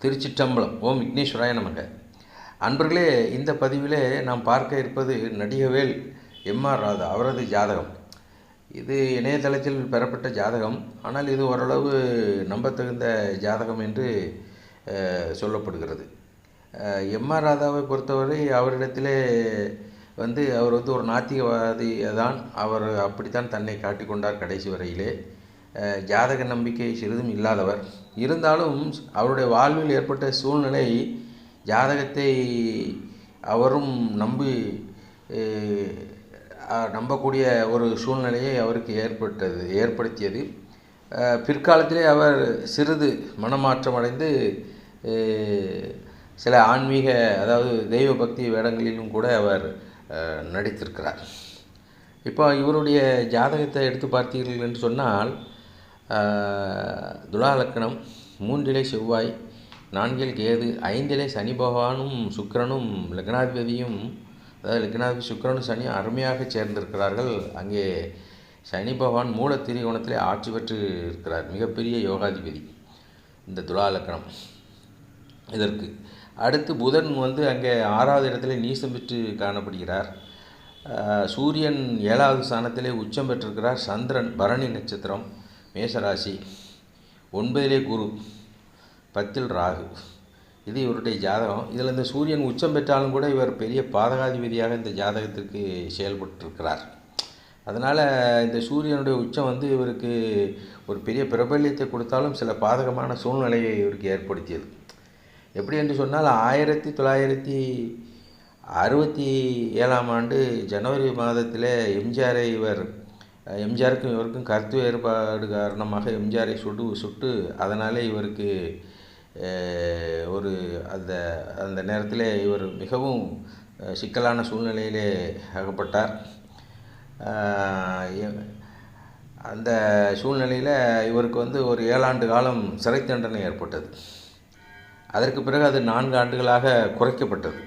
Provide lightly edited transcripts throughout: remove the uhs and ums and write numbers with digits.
திருச்சிற்றம்பலம். ஓம் விக்னேஸ்வராய நமக. அன்பர்களே, இந்த பதிவிலே நாம் பார்க்க இருப்பது நடிகவேல் எம்.ஆர். ராதா அவரது ஜாதகம். இது இணையதளத்தில் பெறப்பட்ட ஜாதகம். ஆனால் இது ஓரளவு நம்பத்தகுந்த ஜாதகம் என்று சொல்லப்படுகிறது. எம்.ஆர். ராதாவை பொறுத்தவரை அவரிடத்திலே அவர் ஒரு நாத்திகவாதி தான். அவர் அப்படித்தான் தன்னை காட்டிக்கொண்டார் கடைசி வரையிலே. ஜாதக நம்பிக்கை சிறிதும் இல்லாதவர். இருந்தாலும் அவருடைய வாழ்வில் ஏற்பட்ட சூழ்நிலை ஜாதகத்தை அவரும் நம்பக்கூடிய ஒரு சூழ்நிலையை அவருக்கு ஏற்படுத்தியது. பிற்காலத்திலே அவர் சிறிது மனமாற்றம் அடைந்து சில ஆன்மீக, அதாவது தெய்வ பக்தி வேடங்களிலும் கூட அவர் நடித்திருக்கிறார். இப்போ இவருடைய ஜாதகத்தை எடுத்து பார்த்தீர்கள் என்று சொன்னால், துலா லக்னம், 3 செவ்வாய், 4 கேது, 5 சனி பகவானும் சுக்கிரனும் லக்னாதிபதியும், அதாவது லக்னாதிபதி சுக்கிரனும் சனி அருமையாக சேர்ந்திருக்கிறார்கள். அங்கே சனி பகவான் மூல திரிகோணத்திலே ஆட்சி பெற்று இருக்கிறார். மிகப்பெரிய யோகாதிபதி இந்த துலா லக்னம். இதற்கு அடுத்து புதன் அங்கே 6வது இடத்துல நீசம் பெற்று காணப்படுகிறார். சூரியன் 7வது ஸ்தானத்திலே உச்சம் பெற்றிருக்கிறார். சந்திரன் பரணி நட்சத்திரம், மேஷராசி, 9 குரு, 10 ராகு. இது இவருடைய ஜாதகம். இதில் இந்த சூரியன் உச்சம் பெற்றாலும் கூட இவர் பெரிய பாதகாதிபதியாக இந்த ஜாதகத்திற்கு செயல்பட்டிருக்கிறார். அதனால் இந்த சூரியனுடைய உச்சம் இவருக்கு ஒரு பெரிய பிரபல்யத்தை கொடுத்தாலும் சில பாதகமான சூழ்நிலையை இவருக்கு ஏற்படுத்தியது. எப்படி என்று சொன்னால், 1967ஆம் ஆண்டு ஜனவரி மாதத்தில் எம்ஜிஆருக்கும் இவருக்கும் கருத்து வேறுபாடு காரணமாக எம்ஜிஆரை சுட்டு அதனாலே இவருக்கு அந்த நேரத்தில் இவர் மிகவும் சிக்கலான சூழ்நிலையிலே அகப்பட்டார். அந்த சூழ்நிலையில் இவருக்கு ஒரு 7 ஆண்டு காலம் சிறை தண்டனை ஏற்பட்டது. அதற்கு பிறகு அது 4 ஆண்டுகளாக குறைக்கப்பட்டது.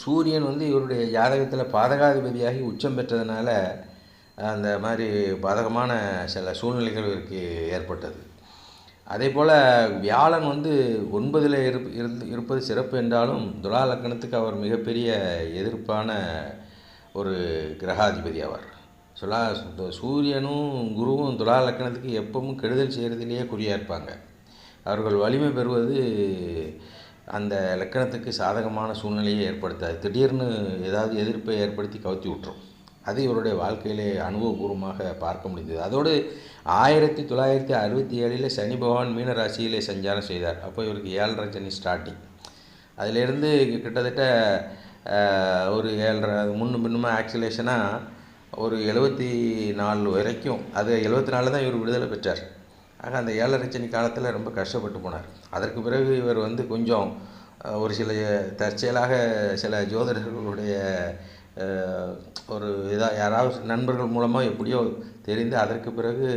சூரியன் இவருடைய ஜாதகத்தில் பாதகாதிபதியாகி உச்சம் பெற்றதுனால அந்த மாதிரி பாதகமான சில சூழ்நிலைகள் இவருக்கு ஏற்பட்டது. அதே போல் வியாழன் 9ல் இருப்பது சிறப்பு என்றாலும் துலா லக்னத்துக்கு அவர் மிகப்பெரிய எதிர்ப்பான ஒரு கிரகாதிபதி அவர். சூரியனும் குருவும் துலா லக்னத்துக்கு எப்பவும் கெடுதல் செய்கிறதுலேயே குறியாக இருப்பாங்க. அவர்கள் வலிமை பெறுவது அந்த லக்கணத்துக்கு சாதகமான சூழ்நிலையை ஏற்படுத்தாது. திடீர்னு ஏதாவது எதிர்ப்பை ஏற்படுத்தி கவுத்தி விட்டுரும். அது இவருடைய வாழ்க்கையிலே அனுபவபூர்வமாக பார்க்க முடிந்தது. அதோடு 1967 சனி பகவான் மீன ராசியிலே சஞ்சாரம் செய்தார். அப்போ இவருக்கு 7.5 சனி ஸ்டார்டிங். அதிலிருந்து கிட்டத்தட்ட ஒரு 7.5 முன்னும் பின்னுமா ஆக்சிலேஷனாக ஒரு 74 வரைக்கும், அது 74 தான் இவர் விடுதலை பெற்றார். ஆக அந்த 7.5 சனி காலத்தில் ரொம்ப கஷ்டப்பட்டு போனார். அதற்கு பிறகு இவர் கொஞ்சம் ஒரு சில தற்செயலாக சில ஜோதிடர்களுடைய யாராவது நண்பர்கள் மூலமாக எப்படியோ தெரிந்து அதற்கு பிறகு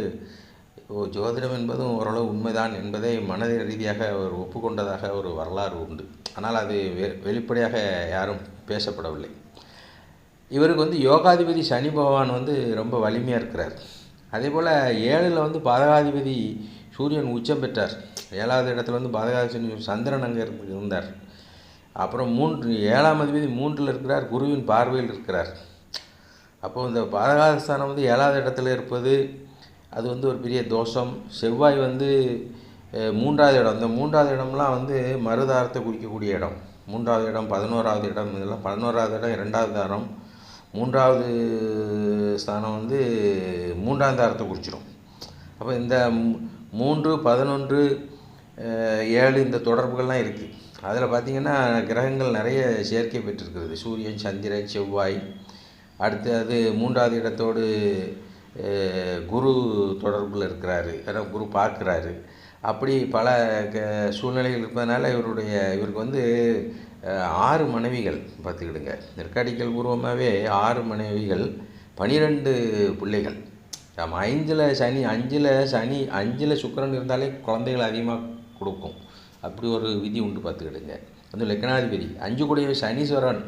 ஜோதிடம் என்பதும் ஓரளவு உண்மைதான் என்பதை மன ரீதியாக அவர் ஒப்புக்கொண்டதாக ஒரு வரலாறு உண்டு. ஆனால் அது வெளிப்படையாக யாரும் பேசப்படவில்லை. இவருக்கு யோகாதிபதி சனி பகவான் ரொம்ப வலிமையாக இருக்கிறார். அதே போல் 7ல் பாதகாதிபதி சூரியன் உச்சம் பெற்றார். 7வது இடத்துல பாதகாதிபதி சந்திரன் அங்கே இருந்தார். அப்புறம் 7ஆம் அதிபதி 3ல் இருக்கிறார், குருவின் பார்வையில் இருக்கிறார். அப்போது இந்த பாதகாதிஸ்தானம் 7வது இடத்துல இருப்பது அது ஒரு பெரிய தோஷம். செவ்வாய் 3வது இடம். இந்த 3வது இடம்லாம் மறுதாரத்தை குறிக்கக்கூடிய இடம். 3வது இடம், 11வது இடம், இதெல்லாம் 11வது இடம் 2வது தாரம். 3வது ஸ்தானம் 3ஆம் தாரத்தை குறிச்சிடும். அப்போ இந்த 3, 11, 7 இந்த தொடர்புகள்லாம் இருக்குது. அதில் பார்த்திங்கன்னா கிரகங்கள் நிறைய சேர்க்கை பெற்றிருக்கிறது. சூரியன், சந்திரன், செவ்வாய். அடுத்து அது 3வது இடத்தோடு குரு தொடர்பில் இருக்கிறாரு. ஏன்னா குரு பார்க்குறாரு. அப்படி பல சூழ்நிலைகள் இருப்பதனால இவருக்கு 6 மனைவிகள் பார்த்துக்கிடுங்க. நெற்காடிக்கல் பூர்வமாகவே 6 மனைவிகள், 12 பிள்ளைகள். 5ல் சனி, 5ல் சுக்கிரன் இருந்தாலே குழந்தைகள் அதிகமாக கொடுக்கும். அப்படி ஒரு விதி உண்டு பார்த்துக்கிடுங்க. லக்னாதிபதி 5 கூடிய சனீஸ்வரன்,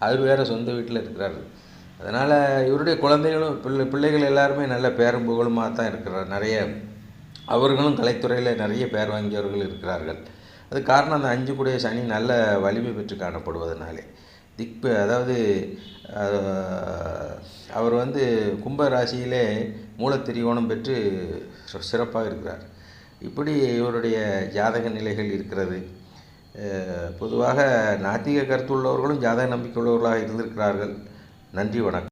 அவர் வேறு சொந்த வீட்டில் இருக்கிறார். அதனால் இவருடைய குழந்தைகளும் பிள்ளைகள் எல்லாருமே நல்ல பேரும் புகழுமாக தான் இருக்கிறார். நிறைய அவர்களும் கலைத்துறையில் நிறைய பேர் வாங்கியவர்கள் இருக்கிறார்கள். அது காரணம் அந்த 5 கூடிய சனி நல்ல வலிமை பெற்று காணப்படுவதனாலே. அதாவது அவர் வந்து கும்ப ராசியிலே மூலத்திரிகோணம் பெற்று சிறப்பாக இருக்கிறார். இப்படி இவருடைய ஜாதக நிலைகள் இருக்கிறது. பொதுவாக நாத்திக கருத்துள்ளவர்களும் ஜாதக நம்பிக்கை உள்ளவர்களாக இருந்திருக்கிறார்கள். நன்றி, வணக்கம்.